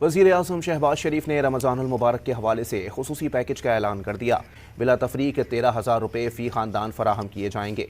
वज़ीर आज़म शहबाज शरीफ ने रमज़ान मुबारक के हवाले से खुसूसी पैकेज का ऐलान कर दिया। बिला तफरीक 13,000 रुपये फ़ी ख़ानदान फराहम किए जाएंगे।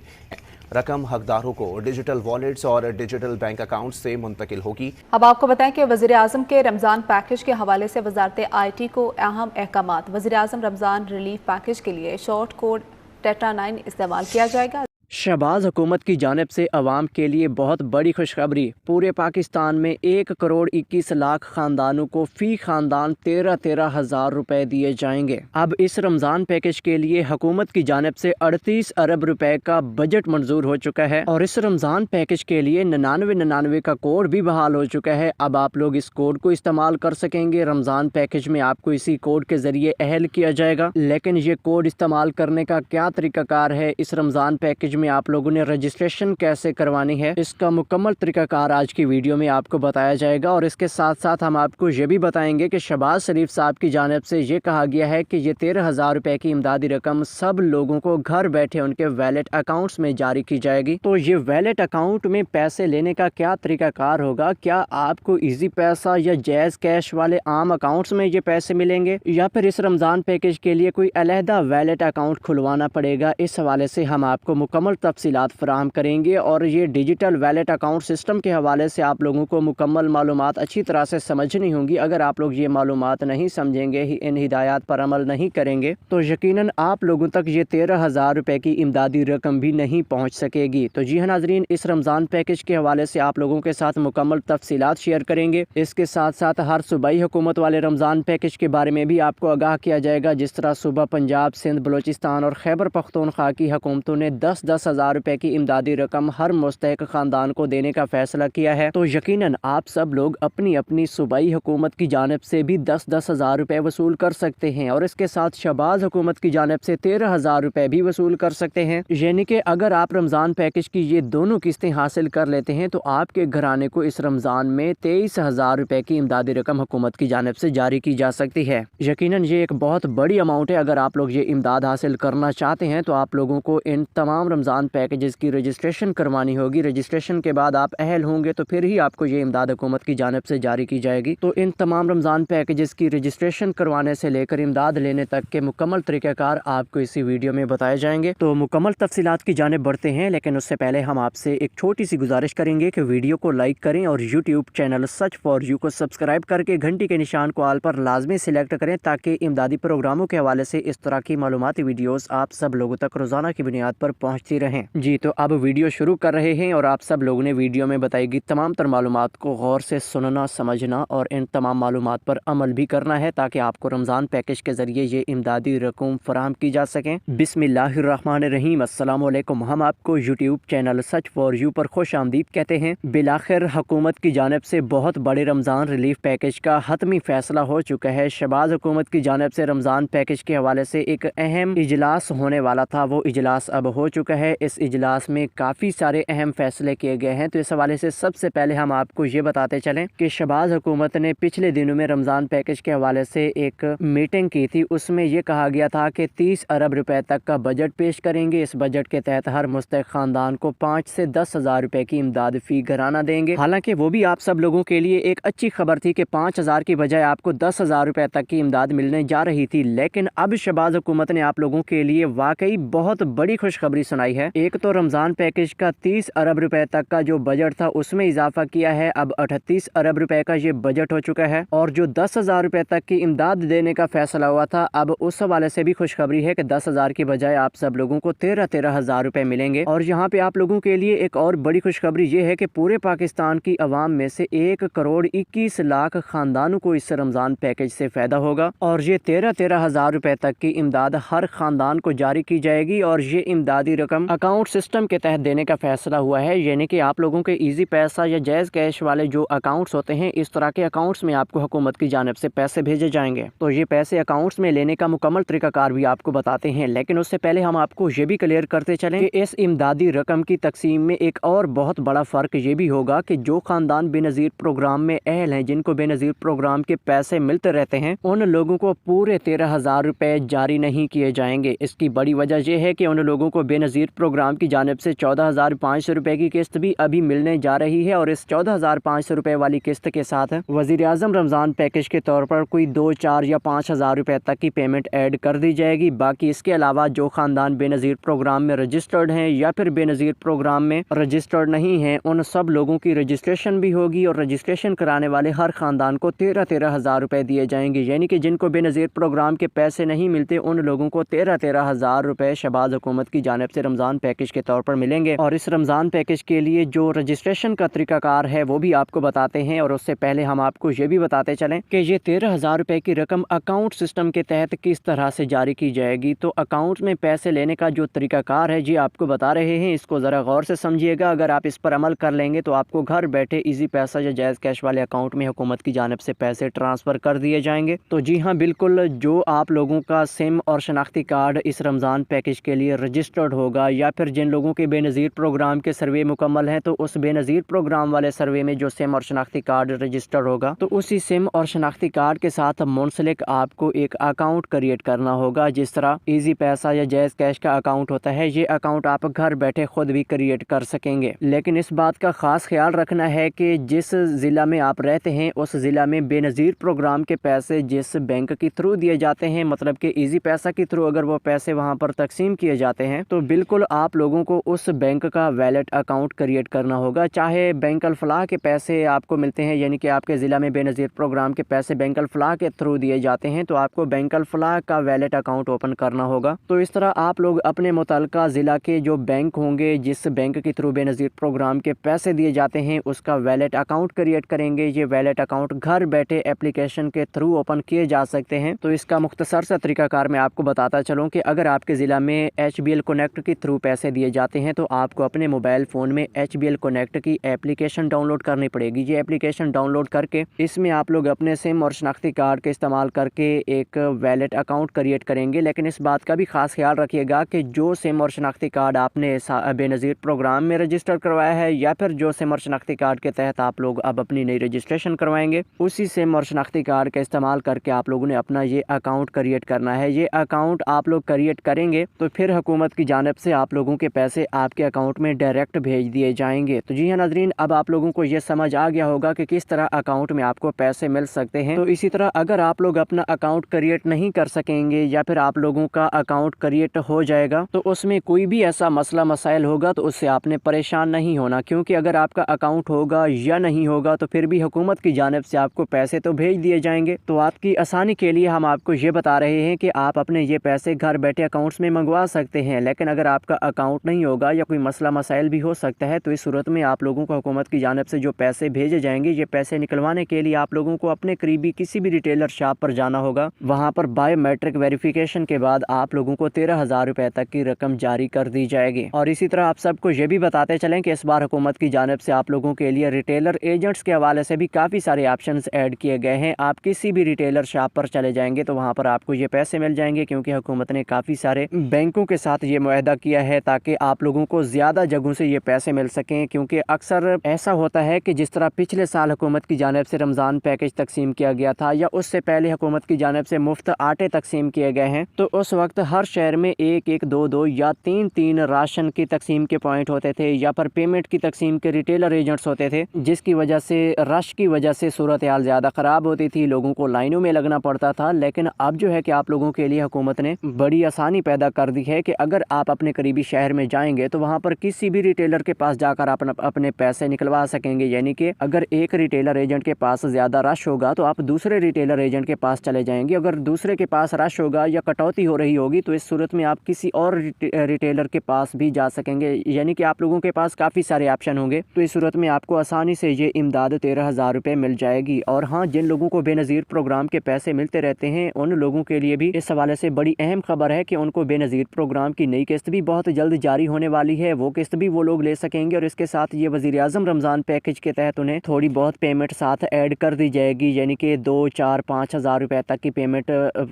रकम हकदारों को डिजिटल वॉलेट्स और डिजिटल बैंक अकाउंट से मुंतकिल होगी। अब आपको बताएं कि वज़ीर आज़म के रमज़ान पैकेज के हवाले से वज़ारत IT को अहम अहकामात। वज़ीर आज़म रमज़ान रिलीफ पैकेज के लिए शॉर्ट कोड टेट्रा 9 इस्तेमाल किया जाएगा। शहबाज हुकूमत की जानिब से अवाम के लिए बहुत बड़ी खुशखबरी। पूरे पाकिस्तान में 1,21,00,000 ख़ानदानों को फ़ी ख़ानदान 13,000 रुपये दिए जाएंगे। अब इस रमज़ान पैकेज के लिए हुकूमत की जानिब से 38 अरब रुपए का बजट मंजूर हो चुका है और इस रमज़ान पैकेज के लिए 9999 का कोड भी बहाल हो चुका है। अब आप लोग इस कोड को इस्तेमाल कर सकेंगे। रमज़ान पैकेज में आपको इसी कोड के ज़रिए अहल किया जाएगा। लेकिन ये कोड इस्तेमाल करने का क्या तरीक़ाकार है, इस रमज़ान पैकेज में आप लोगों ने रजिस्ट्रेशन कैसे करवानी है, इसका मुकम्मल तरीकाकार आज की वीडियो में आपको बताया जाएगा। और इसके साथ साथ हम आपको ये भी बताएंगे कि शहबाज शरीफ साहब की जानिब से ये कहा गया है कि ये 13,000 रुपए की इमदादी रकम सब लोगों को घर बैठे उनके वैलेट अकाउंट्स में जारी की जाएगी। तो ये वैलेट अकाउंट में पैसे लेने का क्या तरीकाकार होगा? क्या आपको इजी पैसा या जैज कैश वाले आम अकाउंट्स में ये पैसे मिलेंगे या फिर इस रमज़ान पैकेज के लिए कोई अलहदा वैलेट अकाउंट खुलवाना पड़ेगा? इस हवाले से हम आपको मुकम्मल तफसीलात फराहम करेंगे और ये डिजिटल वैलेट अकाउंट सिस्टम के हवाले से आप लोगों को मुकम्मल मालूमात अच्छी तरह से समझनी होंगी। अगर आप लोग ये मालूमात नहीं समझेंगे, इन हिदायत पर अमल नहीं करेंगे तो यकीनन आप लोगों तक ये 13,000 रुपए की इमदादी रकम भी नहीं पहुंच सकेगी। तो जी हाँ नाजरीन, इस रमज़ान पैकेज के हवाले से आप लोगों के साथ मुकम्मल तफसीलात शेयर करेंगे। इसके साथ साथ हर सूबाई हुकूमत वाले रमज़ान पैकेज के बारे में भी आपको आगाह किया जाएगा। जिस तरह सूबा पंजाब, सिंध, बलोचिस्तान और खैबर पख्तूनख्वा की हुकूमतों ने 10-10 हज़ार रुपए की इमदादी रकम हर मुस्तहिक खानदान को देने का फैसला किया है। तो यकीनन आप सब लोग अपनी अपनी सूबाई हुकूमत की जानिब से भी 10-10 हज़ार रुपए वसूल कर सकते हैं और इसके साथ शहबाज हुकूमत की जानिब से 13,000 रुपए भी वसूल कर सकते हैं। यानी कि अगर आप रमज़ान पैकेज की ये दोनों किस्तें हासिल कर लेते हैं तो आपके घराने को इस रमज़ान में 23,000 रुपए की इमदादी रकम हुकूमत की जानिब से जारी की जा सकती है। यकीनन ये एक बहुत बड़ी अमाउंट है। अगर आप लोग ये इमदाद हासिल करना चाहते हैं तो आप लोगों को इन तमाम रमज़ान पैकेजेस की रजिस्ट्रेशन करवानी होगी। रजिस्ट्रेशन के बाद आप अहल होंगे तो फिर ही आपको ये इमदाद हुकूमत की जानिब से जारी की जाएगी। तो इन तमाम रमज़ान पैकेजेस की रजिस्ट्रेशन करवाने से लेकर इमदाद लेने तक के मुकम्मल तरीक़ाकार आपको इसी वीडियो में बताए जाएंगे। तो मुकम्मल तफसीलात की जानिब बढ़ते हैं, लेकिन उससे पहले हम आपसे एक छोटी सी गुजारिश करेंगे कि वीडियो को लाइक करें और YouTube channel such for you को सब्सक्राइब करके घंटी के निशान को आल पर लाजमी सिलेक्ट करें ताकि इमदादी प्रोग्रामों के हवाले से इस तरह की मालूमाती वीडियोस आप सब लोगों तक रोजाना की बुनियाद पर पहुंचती रहें। जी तो अब वीडियो शुरू कर रहे हैं और आप सब लोगों ने वीडियो में बताई गई तमाम तर मालूमात को गौर से सुनना, समझना और इन तमाम मालूमात पर अमल भी करना है ताकि आपको रमज़ान पैकेज के ज़रिए ये इमदादी रकम फराहम की जा सकें। बिस्मिल्लाहिर्रहमानिर्रहीम। अस्सलाम वालेकुम। हम आपको YouTube channel such for you पर खुश आमदीद कहते हैं। बिलाखिर हुकूमत की जानिब से बहुत बड़े रमज़ान रिलीफ पैकेज का हतमी फैसला हो चुका है। शहबाज हुकूमत की जानिब से रमज़ान पैकेज के हवाले से एक अहम इजलास होने वाला था, वो इजलास अब हो चुका है। इस इजलास में काफ़ी सारे अहम फैसले किए गए हैं। तो इस हवाले से सबसे पहले हम आपको ये बताते चलें कि शहबाज हुकूमत ने पिछले दिनों में रमज़ान पैकेज के हवाले से एक मीटिंग की थी। उसमें यह कहा गया था कि 30 अरब रुपए तक का बजट पेश करेंगे। इस बजट के तहत हर मुस्तहिक खानदान को 5 से 10 हज़ार रुपए की इमदाद फी घराना देंगे। हालांकि वो भी आप सब लोगों के लिए एक अच्छी खबर थी कि 5,000 की बजाय आपको 10,000 रुपए तक की इमदाद मिलने जा रही थी। लेकिन अब शहबाज हुकूमत ने आप लोगों के लिए वाकई बहुत बड़ी खुशखबरी सुनाई है। एक तो रमज़ान पैकेज का 30 अरब रुपए तक का जो बजट था उसमें इजाफा किया है। अब 38 अरब रुपए का ये बजट हो चुका है और जो 10,000 रुपए तक की इमदाद देने का फैसला हुआ था, अब उस हवाले से भी खुशखबरी है कि 10,000 की बजाय आप सब लोगों को 13-13 हज़ार रुपए मिलेंगे। और यहाँ पे आप लोगों के लिए एक और बड़ी खुशखबरी ये है कि पूरे पाकिस्तान की आवाम में से 1,21,00,000 खानदानों को इस रमज़ान पैकेज से फायदा होगा और ये 13-13 हज़ार रुपए तक की इमदाद हर खानदान को जारी की जाएगी। और ये इमदादी रकम अकाउंट सिस्टम के तहत देने का फैसला हुआ है। यानी कि आप लोगों के इजी पैसा या जायज़ कैश वाले जो अकाउंट्स होते हैं, इस तरह के अकाउंट्स में आपको हुकूमत की जानिब से पैसे भेजे जाएंगे। तो ये पैसे अकाउंट्स में लेने का मुकम्मल तरीकाकार भी आपको बताते हैं। लेकिन उससे पहले हम आपको ये भी क्लियर करते चलें कि इस इमदादी रकम की तकसीम में एक और बहुत बड़ा फ़र्क ये भी होगा कि जो खानदान बेनज़ीर प्रोग्राम में अहल हैं, जिनको बेनज़ीर प्रोग्राम के पैसे मिलते रहते हैं, उन लोगों को पूरे 13,000 रुपए जारी नहीं किए जाएंगे। इसकी बड़ी वजह यह है कि उन लोगों को बेनज़ीर बेनज़ीर प्रोग्राम की जानिब से 14,500 रुपये की किस्त भी अभी मिलने जा रही है और इस 14,500 रुपये वाली किस्त के साथ वज़ीर-ए-आज़म रमज़ान पैकेज के तौर पर कोई 2, 4 या 5,000 रुपये तक की पेमेंट ऐड कर दी जाएगी। बाकी इसके अलावा जो ख़ानदान बेनज़ीर प्रोग्राम में रजिस्टर्ड हैं या फिर बेनज़ीर प्रोग्राम में रजिस्टर्ड नहीं हैं, उन सब लोगों की रजिस्ट्रेशन भी होगी और रजिस्ट्रेशन कराने वाले हर ख़ानदान को 13,000 रुपये दिए जाएंगे। यानी कि जिनको बेनज़ीर प्रोग्राम के पैसे नहीं मिलते उन लोगों को 13,000 रुपये शहबाज हुकूमत की जानिब से रमज़ान पैकेज के तौर पर मिलेंगे। और इस रमज़ान पैकेज के लिए जो रजिस्ट्रेशन का तरीकाकार है वो भी आपको बताते हैं। और उससे पहले हम आपको ये भी बताते चलें कि ये 13,000 रुपये की रकम अकाउंट सिस्टम के तहत किस तरह से जारी की जाएगी। तो अकाउंट में पैसे लेने का जो तरीकाकार है जी आपको बता रहे हैं, इसको ज़रा गौर से समझिएगा। अगर आप इस पर अमल कर लेंगे तो आपको घर बैठे ईजी पैसा या जायज़ कैश वाले अकाउंट में हुकूमत की जानिब से पैसे ट्रांसफ़र कर दिए जाएंगे। तो जी हाँ, बिल्कुल जो आप लोगों का सिम और शनाख्ती कार्ड इस रमज़ान पैकेज के लिए रजिस्टर्ड होगा या फिर जिन लोगों के बेनज़ीर प्रोग्राम के सर्वे मुकम्मल हैं, तो उस बेनज़ीर प्रोग्राम वाले सर्वे में जो सिम और शनाख्ती कार्ड रजिस्टर्ड होगा तो उसी सिम और शनाख्ती कार्ड के साथ मुंसलिक आपको एक अकाउंट क्रिएट करना होगा। जिस तरह ईजी पैसा या जायज़ कैश का अकाउंट होता है, ये अकाउंट आप घर बैठे खुद भी क्रिएट कर सकेंगे। लेकिन इस बात का ख़ास ख्याल रखना है कि जिस ज़िला में आप रहते हैं उस ज़िला में बेनज़ीर प्रोग्राम के पैसे जिस बैंक के थ्रू दिए जाते हैं, मतलब कि ईजी पैसा के थ्रू अगर वो पैसे वहाँ पर तकसीम किए जाते हैं, तो बिल्कुल आप लोगों को उस बैंक का वैलेट अकाउंट क्रिएट करना होगा। चाहे बैंक अल-फलाह के पैसे आपको मिलते हैं, यानी कि आपके ज़िला में बेनज़ीर प्रोग्राम के पैसे बैंक अल-फलाह के थ्रू दिए जाते हैं, तो आपको बैंक अल-फलाह का वैलेट अकाउंट ओपन करना होगा। तो इस तरह आप लोग अपने मुतल्लिका ज़िला के जो बैंक होंगे, जिस बैंक के थ्रू बेनज़ीर प्रोग्राम के पैसे दिए जाते हैं, उसका वैलेट अकाउंट क्रिएट करेंगे। ये वैलेट अकाउंट घर बैठे एप्लीकेशन के थ्रू ओपन किए जा सकते हैं। तो इसका मुख्तसर सा तरीकाकार मैं आपको बताता चलूँ कि अगर आपके ज़िला में HBL कनेक्ट के थ्रू पैसे दिए जाते हैं तो आपको अपने मोबाइल फ़ोन में HBL कनेक्ट की एप्लीकेशन डाउनलोड करनी पड़ेगी। ये एप्लीकेशन डाउनलोड करके इसमें आप लोग अपने सिम और शनाख्ती कार्ड के इस्तेमाल करके एक वैलेट अकाउंट क्रिएट करेंगे। लेकिन इस बात का भी ख़ास ख्याल रखिएगा कि जो सिम और शनाख्ती कार्ड आपने बेनज़ीर प्रोग्राम में रजिस्टर करवाया है या फिर जो सिम और शनाख्ती कार्ड के तहत आप लोग अब अपनी नई रजिस्ट्रेशन करवाएंगे, उसी सिम और शनाख्ती कार्ड का इस्तेमाल करके आप लोगों ने अपना ये अकाउंट क्रिएट करना है। ये अकाउंट आप लोग क्रिएट करेंगे तो फिर हुकूमत की जानिब से आप लोगों के पैसे आपके अकाउंट में डायरेक्ट भेज दिए जाएंगे। तो जी हाँ नाज़रीन, अब आप लोगों को ये समझ आ गया होगा कि किस तरह अकाउंट में आपको पैसे मिल सकते हैं। तो इसी तरह अगर आप लोग अपना अकाउंट क्रिएट नहीं कर सकेंगे या फिर आप लोगों का अकाउंट क्रिएट हो जाएगा तो उसमें कोई भी ऐसा मसला मसाइल होगा तो उससे आपने परेशान नहीं होना, क्योंकि अगर आपका अकाउंट होगा या नहीं होगा तो फिर भी हुकूमत की जानिब से आपको पैसे तो भेज दिए जाएंगे। तो आपकी आसानी के लिए हम आपको ये बता रहे हैं कि आप अपने ये पैसे घर बैठे अकाउंट्स में मंगवा सकते हैं। लेकिन अगर आपका अकाउंट नहीं होगा या कोई मसला मसाइल भी हो सकता है, तो इस सूरत में आप लोगों को हुकूमत की जानिब से जो पैसे भेजे जाएंगे, ये पैसे निकलवाने के लिए आप लोगों को अपने करीबी किसी भी रिटेलर शॉप पर जाना होगा। वहाँ पर बायोमेट्रिक वेरिफिकेशन के बाद आप लोगों को 13,000 रुपये तक की रकम जारी कर दी जाएगी। और इसी तरह आप सबको ये भी बताते चलें कि इस बार हुकूमत की जानिब से आप लोगों के लिए रिटेलर एजेंट्स के हवाले से भी काफ़ी सारे ऑप्शंस ऐड किए गए हैं। आप किसी भी रिटेलर शॉप पर चले जाएंगे तो वहाँ पर आपको ये पैसे मिल जाएंगे, क्योंकि हुकूमत ने काफ़ी सारे बैंकों के साथ ये मुआहदा किया है ताकि आप लोगों को ज़्यादा जगहों से ये पैसे मिल सकें। क्योंकि अक्सर ऐसा होता है कि जिस तरह पिछले साल हुकूमत की जानिब से रमज़ान पैकेज तकसीम किया गया था या उससे पहले हुकूमत की जानिब से मुफ्त आटे तकसीम किए गए हैं, तो उस वक्त हर शहर में 1-1, 2-2 या 3-3 राशन की तकसीम के पॉइंट होते थे या फिर पेमेंट की तकसीम के रिटेलर एजेंट्स होते थे, जिसकी वजह से रश की वजह से सूरत हाल ज़्यादा ख़राब होती थी, लोगों को लाइनों में लगना पड़ता था। लेकिन अब जो है कि आप लोगों के लिए हुकूमत ने बड़ी आसानी पैदा कर दी है कि अगर आप अपने करीबी शहर में जाएंगे तो वहाँ पर किसी भी रिटेलर के पास जाकर आप अपने पैसे निकलवा सकेंगे। यानी कि अगर एक रिटेलर एजेंट के पास ज़्यादा रश होगा तो आप दूसरे रिटेलर एजेंट के पास चले जाएंगे। अगर दूसरे के पास रश होगा या कटौती हो रही होगी तो इस सूरत में आप किसी और रिटेलर के पास भी जा सकेंगे। यानी कि आप लोगों के पास काफ़ी सारे ऑप्शन होंगे। तो इस सूरत में आपको आसानी से ये इमदाद 13,000 रुपये मिल जाएगी। और हाँ, जिन लोगों को बेनज़ीर प्रोग्राम के पैसे मिलते रहते हैं उन लोगों के लिए भी इस हवाले से बड़ी अहम खबर है कि उनको बेनज़ीर प्रोग्राम की नई किस्त भी बहुत जल्द जारी होने वाली है। वो किस्त भी वो लोग ले सकेंगे और इसके साथ ये वज़ीर-ए-आज़म रमज़ान पैकेज के तहत उन्हें थोड़ी बहुत पेमेंट साथ ऐड कर दी जाएगी। यानी कि 2, 4, 5,000 रुपये तक की पेमेंट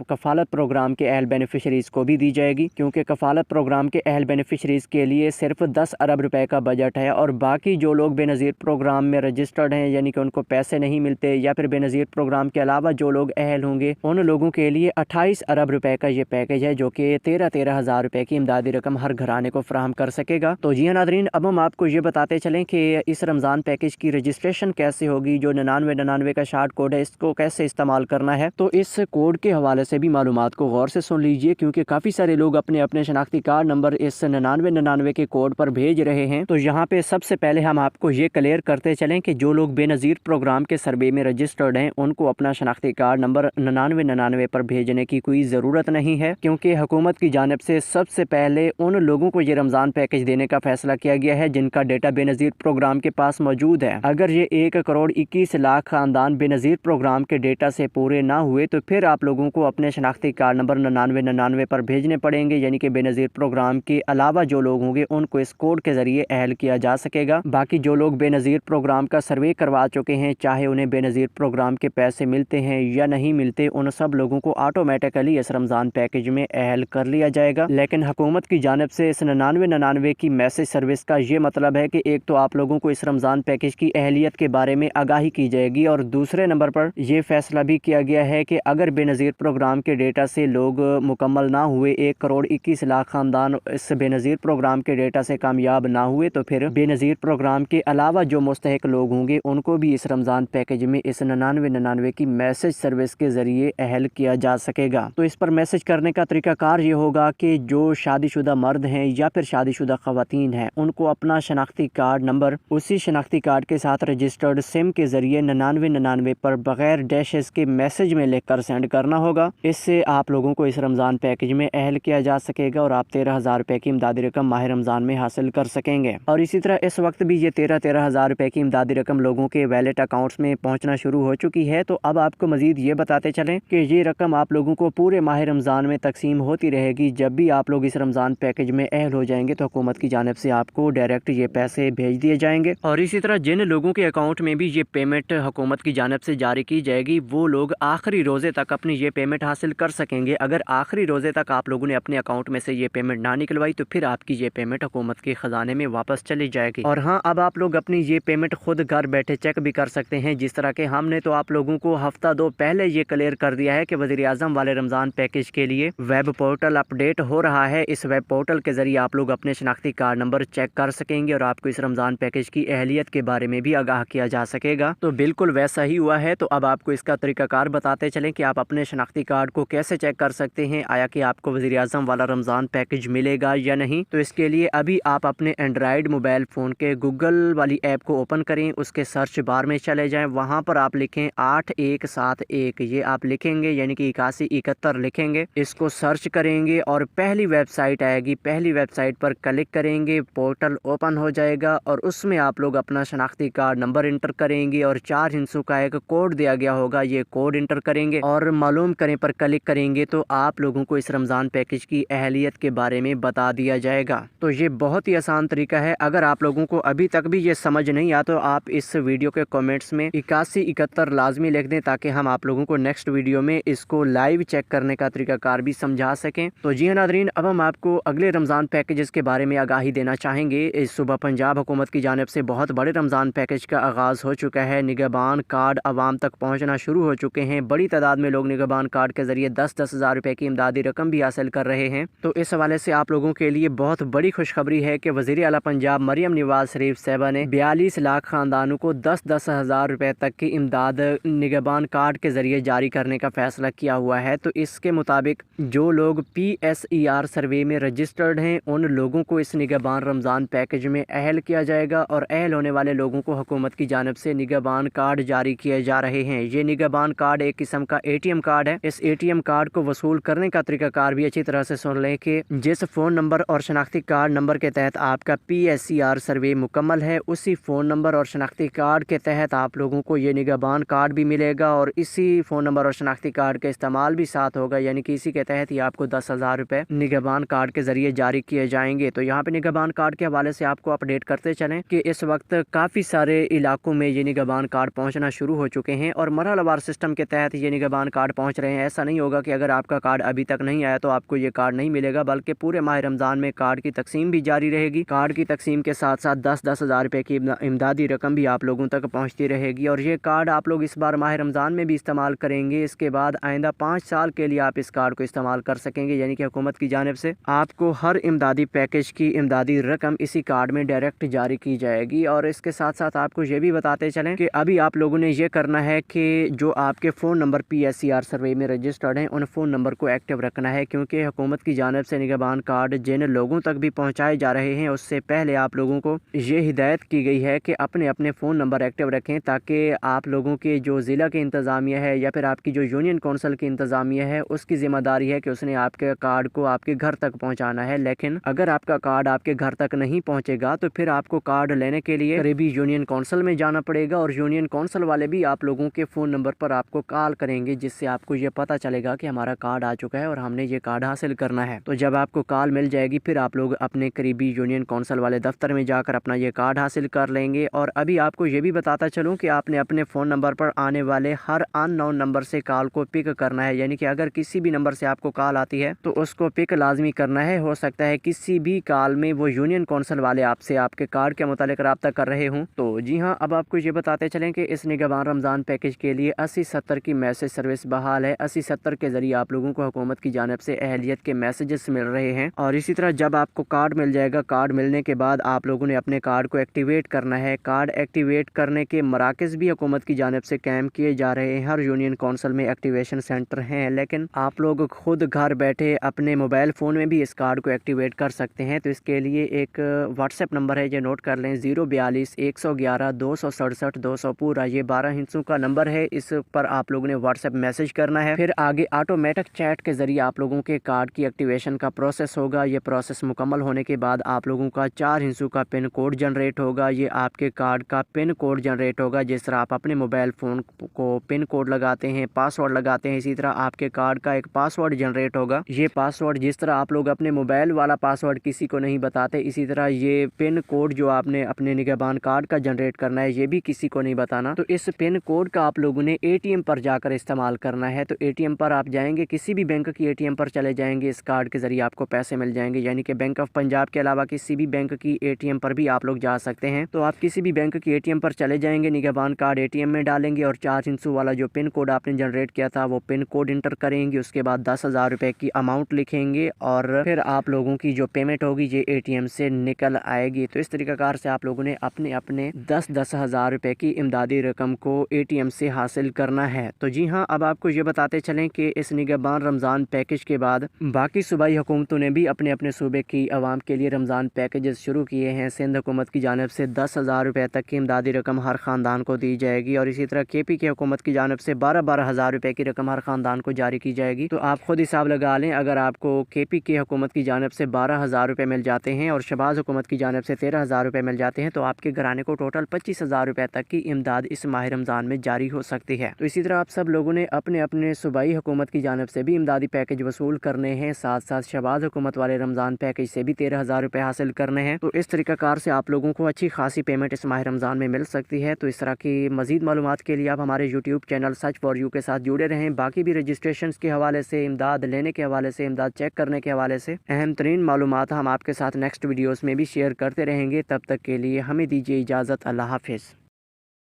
कफ़ालत प्रोग्राम के अहल बेनिफिशरीज़ को भी दी जाएगी, क्योंकि कफ़ालत प्रोग्राम के अहल बेनिफिशरीज़ के लिए सिर्फ 10 अरब रुपए का बजट है। और बाकी जो लोग बेनज़ीर प्रोग्राम में रजिस्टर्ड हैं, यानी कि उनको पैसे नहीं मिलते, या फिर बेनज़ीर प्रोग्राम के अलावा जो लोग अहल होंगे, उन लोगों के लिए 28 अरब रुपए का ये पैकेज है, जो कि 13,000 रुपये की इमदादी रकम हर घराने को फराहम कर सकेगा। तो जी नादरीन, अब हम आपको ये बताते चलें कि इस रमज़ान पैकेज की रजिस्ट्रेशन कैसे होगी। जो 9999 का शार्ट कोड है, इसको कैसे इस्तेमाल करना है, तो इस कोड के हवाले से भी मालूमात को गौर से सुन लीजिए, क्योंकि काफ़ी सारे लोग अपने अपने शनाख्ती कार्ड नंबर इस 9999 के कोड पर भेज रहे हैं। तो यहाँ पे सबसे पहले हम आपको ये क्लियर करते चलें कि जो लोग बेनज़ीर प्रोग्राम के सर्वे में रजिस्टर्ड हैं, उनको अपना शनाख्ती कार्ड नंबर 9999 पर भेजने की कोई ज़रूरत नहीं है, क्योंकि हुकूमत की जानिब से सबसे पहले उन लोगों को ये रमज़ान पैकेज देने का फैसला किया गया है जिनका डेटा बेनज़ीर प्रोग्राम के पास मौजूद है। अगर ये 1,21,00,000 ख़ानदान बेनज़ीर प्रोग्राम के डेटा से पूरे ना हुए तो फिर आप लोगों को अपने शनाख्ती कार्ड नंबर 9999 पर भेजने पड़ेंगे, यानी कि बेनज़ीर प्रोग्राम के अलावा जो लोग होंगे उनको इस कोड के ज़रिए अहल किया जा सकेगा। बाकी जो लोग बेनज़ीर प्रोग्राम का सर्वे करवा चुके हैं, चाहे उन्हें बेनज़ीर प्रोग्राम के पैसे मिलते हैं या नहीं मिलते, उन सब लोगों को ऑटोमेटिकली इस रमज़ान पैकेज में अहल कर लिया जाएगा। लेकिन हुकूमत की जानिब से इस 9999 की मैसेज सर्विस का ये मतलब है कि एक तो आप लोगों को इस रमज़ान पैकेज की अहलियत के बारे में आगाही की जाएगी, और दूसरे नंबर पर यह फैसला भी किया गया है कि अगर बेनज़ीर प्रोग्राम के डेटा से लोग मुकम्मल ना हुए, 1,21,00,000 ख़ानदान इस बेनज़ीर प्रोग्राम के डेटा से कामयाब ना हुए, तो फिर बेनज़ीर प्रोग्राम के अलावा जो मुस्तहिक लोग होंगे उनको भी इस रमज़ान पैकेज में इस 9999 की मैसेज सर्विस के ज़रिए अहल किया जा सकेगा। तो इस पर मैसेज करने का तरीक़ाकार ये होगा कि जो शादीशुदा मर्द हैं या फिर शादीशुदा ख़वातीन हैं, उनको अपना शनाख्ती कार्ड नंबर उसी शनाख्ती कार्ड के साथ रजिस्टर्ड सिम के ज़रिए 9999 पर बग़ैर डैशेस के मैसेज में लिख कर सेंड करना होगा। इससे आप लोगों को इस रमज़ान पैकेज में अहल किया जा सकेगा और आप 13,000 रुपये की इमदादी रकम माह रमज़ान में हासिल कर सकेंगे। और इसी तरह इस वक्त भी ये 13,000 रुपये की इमदादी रकम लोगों के वैलेट अकाउंट्स में पहुँचना शुरू हो चुकी है। तो अब आपको मज़ीद ये बताते चलें कि ये रकम आप लोगों को पूरे माह रमज़ान में तकसीम होती रहेगी। जब भी आप लोग इस रमज़ान पैकेज में अहल हो जाएंगे तो हुकूमत की जानिब से आपको डायरेक्ट ये पैसे भेज दिए जाएंगे। और इसी तरह जिन लोगों के अकाउंट में भी ये पेमेंट हुकूमत की जानिब से जारी की जाएगी, वो लोग आखिरी रोज़े तक अपनी ये पेमेंट हासिल कर सकेंगे। अगर आखिरी रोज़े तक आप लोगों ने अपने अकाउंट में से ये पेमेंट ना निकलवाई तो फिर आपकी ये पेमेंट हुकूमत के ख़जाने में वापस चली जाएगी। और हाँ, अब आप लोग अपनी ये पेमेंट खुद घर बैठे चेक भी कर सकते हैं। जिस तरह के हमने तो आप लोगों को हफ्ता 2 पहले ये क्लियर कर दिया है कि वज़ीर-ए-आज़म वाले रमज़ान पैकेज के लिए वेब पोर्टल अपडेट हो रहा है। इस वेब पोर्टल के ज़रिए आप लोग अपने शनाख्ती कार्ड नंबर चेक कर सकेंगे और आपको इस रमज़ान पैकेज की अहलियत के बारे में भी आगाह किया जा सकेगा। तो बिल्कुल वैसा ही हुआ है। तो अब आपको इसका तरीक़ाकार बताते चलें कि आप अपने शनाख्ती कार्ड को कैसे चेक कर सकते हैं, आया कि आपको वज़ीर-ए-आज़म वाला रमज़ान पैकेज मिलेगा या नहीं। तो इसके लिए अभी आप अपने एंड्रॉयड मोबाइल फ़ोन के गूगल वाली ऐप को ओपन करें, उसके सर्च बार में चले जाएँ, वहाँ पर आप लिखें 8171, ये आप लिखेंगे यानी कि 8171 लिखेंगे, इसको सर्च करेंगे और पहली वेबसाइट आएगी, पहली वेबसाइट पर क्लिक करेंगे, पोर्टल ओपन हो जाएगा और उसमें आप लोग अपना शनाख्ती कार्ड नंबर इंटर करेंगे और 4 हिस्सों का एक कोड दिया गया होगा, ये कोड इंटर करेंगे और मालूम करें पर क्लिक करेंगे तो आप लोगों को इस रमज़ान पैकेज की अहलियत के बारे में बता दिया जाएगा। तो ये बहुत ही आसान तरीका है। अगर आप लोगों को अभी तक भी ये समझ नहीं आ तो आप इस वीडियो के कमेंट्स में 8171 लाजमी लिख दें, ताकि हम आप लोगों को नेक्स्ट वीडियो में इसको लाइव चेक करने का तरीकाकार भी समझा सकें। तो जी हाँ नादरीन, अब हम आपको अगले रमज़ान पैकेजेस के बारे में आगाही देना चाहेंगे। इस सुबह पंजाब हुकूमत की जानिब से बहुत बड़े रमज़ान पैकेज का आगाज़ हो चुका है। निगहबान कार्ड आवाम तक पहुँचना शुरू हो चुके हैं। बड़ी तादाद में लोग निगहबान कार्ड के ज़रिए 10-10 हज़ार रुपये की इमदादी रकम भी हासिल कर रहे हैं। तो इस हवाले से आप लोगों के लिए बहुत बड़ी खुशखबरी है कि वज़ीर आला पंजाब मरियम नवाज शरीफ साहिबा ने 42 लाख ख़ानदानों को 10-10 हज़ार रुपये तक की इमदाद निगहबान कार्ड के ज़रिए जारी करने का फ़ैसला किया हुआ है। तो इसके मुताबिक जो लोग PSER सर्वे में रजिस्टर्ड हैं, उन लोगों को इस निगहबान रमज़ान पैकेज में अहल किया जाएगा और अहल होने वाले लोगों को हुकूमत की जानिब से निगहबान कार्ड जारी किए जा रहे हैं। ये निगहबान कार्ड एक किस्म का ATM कार्ड है। इस ATM कार्ड को वसूल करने का तरीकाकार भी अच्छी तरह से सुन लें कि जिस फ़ोन नंबर और शनाख्ती कार्ड नंबर के तहत आपका PSER सर्वे मुकम्मल है, उसी फ़ोन नंबर और शनाख्ती कार्ड के तहत आप लोगों को ये निगहबान कार्ड भी मिलेगा और इसी फ़ोन नंबर और शनाख्ती कार्ड का इस्तेमाल भी साथ होगा, यानी कि इसी के तहत ही आपको 10,000 रुपये निगहबान कार्ड के ज़रिए जारी किए जाएंगे। तो यहाँ पे निगहबान कार्ड के हवाले से आपको अपडेट करते चलें कि इस वक्त काफ़ी सारे इलाकों में ये निगहबान कार्ड पहुँचना शुरू हो चुके हैं और मरहलवार सिस्टम के तहत ये निगहबान कार्ड पहुँच रहे हैं। ऐसा नहीं होगा कि अगर आपका कार्ड अभी तक नहीं आया तो आपको ये कार्ड नहीं मिलेगा, बल्कि पूरे माह रमज़ान में कार्ड की तकसीम भी जारी रहेगी। कार्ड की तकसीम के साथ साथ 10-10 हज़ार रुपये की इमदादी रकम भी आप लोगों तक पहुँचती रहेगी और ये कार्ड आप लोग इस बार माह रमज़ान में भी इस्तेमाल करेंगे। इसके बाद आइंदा 5 साल के लिए आप इस कार्ड को इस्तेमाल कर सकेंगे, यानी कि हुकूमत की जानिब से आपको हर इमदादी पैकेज की इमदादी रकम इसी कार्ड में डायरेक्ट जारी की जाएगी। और इसके साथ साथ आपको ये भी बताते चलें कि अभी आप लोगों ने ये करना है कि जो आपके फ़ोन नंबर PSCR सर्वे में रजिस्टर्ड हैं उन फ़ोन नंबर को एक्टिव रखना है, क्योंकि हुकूमत की जानिब से निगहबान कार्ड जिन लोगों तक भी पहुँचाए जा रहे हैं उससे पहले आप लोगों को ये हिदायत की गई है कि अपने अपने फ़ोन नंबर एक्टिव रखें, ताकि आप लोगों के जो ज़िला की इंतज़ामिया है या फिर आपकी जो यूनियन कौंसिल की इंतज़ामिया है उसकी ज़िम्मेदारी है कि उसने आपके कार्ड को आपके घर तक पहुंचाना है। लेकिन अगर आपका कार्ड आपके घर तक नहीं पहुंचेगा तो फिर आपको कार्ड लेने के लिए करीबी यूनियन कौंसिल में जाना पड़ेगा, और यूनियन कौंसिल वाले भी आप लोगों के फ़ोन नंबर पर आपको कॉल करेंगे, जिससे आपको ये पता चलेगा कि हमारा कार्ड आ चुका है और हमने ये कार्ड हासिल करना है। तो जब आपको कॉल मिल जाएगी फिर आप लोग अपने करीबी यूनियन कौंसिल वाले दफ्तर में जाकर अपना ये कार्ड हासिल कर लेंगे। और अभी आपको ये भी बताता चलूँ कि आपने अपने फ़ोन नंबर पर आने वाले हर अननोन नंबर से कॉल को पिक करना है, यानी कि अगर किसी भी नंबर से आपको कॉल आती है तो उसको पिक लाजमी करना है। हो सकता है किसी भी कॉल में वो यूनियन कौंसिल वाले आपसे आपके कार्ड के मुतालिक रब्ता कर रहे हों। तो जी हाँ, अब आपको ये बताते चलें कि इस निगहबान रमज़ान पैकेज के लिए 80-70 की मैसेज सर्विस बहाल है। 80-70 के ज़रिए आप लोगों को हुकूमत की जानिब से अहलियत के मैसेजेस मिल रहे हैं। और इसी तरह जब आपको कार्ड मिल जाएगा, कार्ड मिलने के बाद आप लोगों ने अपने कार्ड को एक्टिवेट करना है। कार्ड एक्टिवेट करने के मराकज़ भी हुकूमत की जानिब से कायम किए जा रहे हैं। हर यूनियन कौंसिल में एक्टिवेशन सेंटर हैं, लेकिन आप लोग खुद घर बैठे अपने मोबाइल फ़ोन में भी इस कार्ड को एक्टिवेट कर सकते हैं। तो इसके लिए एक व्हाट्सएप नंबर है, ये नोट कर लें, 042-111-267-200 पूरा। ये 12 हिस्सों का नंबर है, इस पर आप लोगों ने व्हाट्सएप मैसेज करना है। फिर आगे ऑटोमेटिक चैट के ज़रिए आप लोगों के कार्ड की एक्टिवेशन का प्रोसेस होगा। ये प्रोसेस मुकम्मल होने के बाद आप लोगों का 4 हिस्सों का पिन कोड जनरेट होगा। ये आपके कार्ड का पिन कोड जनरेट होगा। जिस तरह आप अपने मोबाइल फ़ोन को पिन कोड लगाते हैं, पासवर्ड लगाते हैं, इसी तरह आपके कार्ड का एक पासवर्ड जनरेट होगा। ये पासवर्ड जिस तरह आप लोग अपने मोबाइल वाला पासवर्ड किसी को नहीं बताते, इसी तरह ये पिन कोड जो आपने अपने निगहबान कार्ड का जनरेट करना है ये भी किसी को नहीं बताना। तो इस पिन कोड का आप लोगों ने ATM पर जाकर इस्तेमाल करना है। तो ATM पर आप जाएंगे, किसी भी बैंक की ATM पर चले जाएंगे, इस कार्ड के ज़रिए आपको पैसे मिल जाएंगे। यानी कि बैंक ऑफ पंजाब के अलावा किसी भी बैंक की ATM पर भी आप लोग जा सकते हैं। तो आप किसी भी बैंक की ATM पर चले जाएंगे, निगहबान कार्ड ATM में डालेंगे और 4 हिस्सों वाला जो पिन कोड आपने जनरेट किया था वो पिन कोड इंटर करेंगे। उसके बाद 10,000 रुपये की अमाउंट लिखेंगे और फिर आप लोगों की जो पेमेंट होगी ये ATM से निकल आएगी। तो इस तरीक़ाकार से आप लोगों ने अपने अपने 10-10 हज़ार रुपये की इमदादी रकम को ATM से हासिल करना है। तो जी हाँ, अब आपको ये बताते चलें कि इस निगहबान रमज़ान पैकेज के बाद बाकी सूबाई हुकूमतों ने भी अपने अपने सूबे की आवाम के लिए रमज़ान पैकेजेस शुरू किए हैं। सिंध हुकूमत की जानिब से 10,000 रुपये तक की इमदादी रकम हर ख़ानदान को दी जाएगी, और इसी तरह KP की हुकूमत की जानिब से 12-12 हज़ार रुपये की रकम हर ख़ानदान को जारी की जाएगी। तो आप खुद हिसाब लगा लें, अगर आपको KP की हुकूमत की जानिब से 12,000 रुपये मिल जाते हैं और शहबाज हुकूमत की जानिब से 13,000 रुपये मिल जाते हैं, तो आपके घराने को टोटल 25,000 रुपये तक की इमदाद इस माह रमज़ान में जारी हो सकती है। तो इसी तरह आप सब लोगों ने अपने अपने सूबाई हुकूमत की जानिब से भी इमदादी पैकेज वसूल करने हैं, साथ साथ शहबाज हुकूमत वाले रमज़ान पैकेज से भी 13,000 रुपये हासिल करने हैं। तो इस तरीक़ाकार से आप लोगों को अच्छी खासी पेमेंट इस माह रमज़ान में मिल सकती है। तो इस तरह की मज़ीद मालूमात के लिए आप हमारे YouTube channel search for you के साथ जुड़े रहें। बाकी भी रजिस्ट्रेशन के हवाले से, इमदाद लेने के हवाले से, इमदाद चेक करने के हवाले से अहम तरीन मालूमात हम आपके साथ नेक्स्ट वीडियोज़ में भी शेयर करते रहेंगे। तब तक के लिए हमें दीजिए इजाज़त। अल्लाह हाफिज़।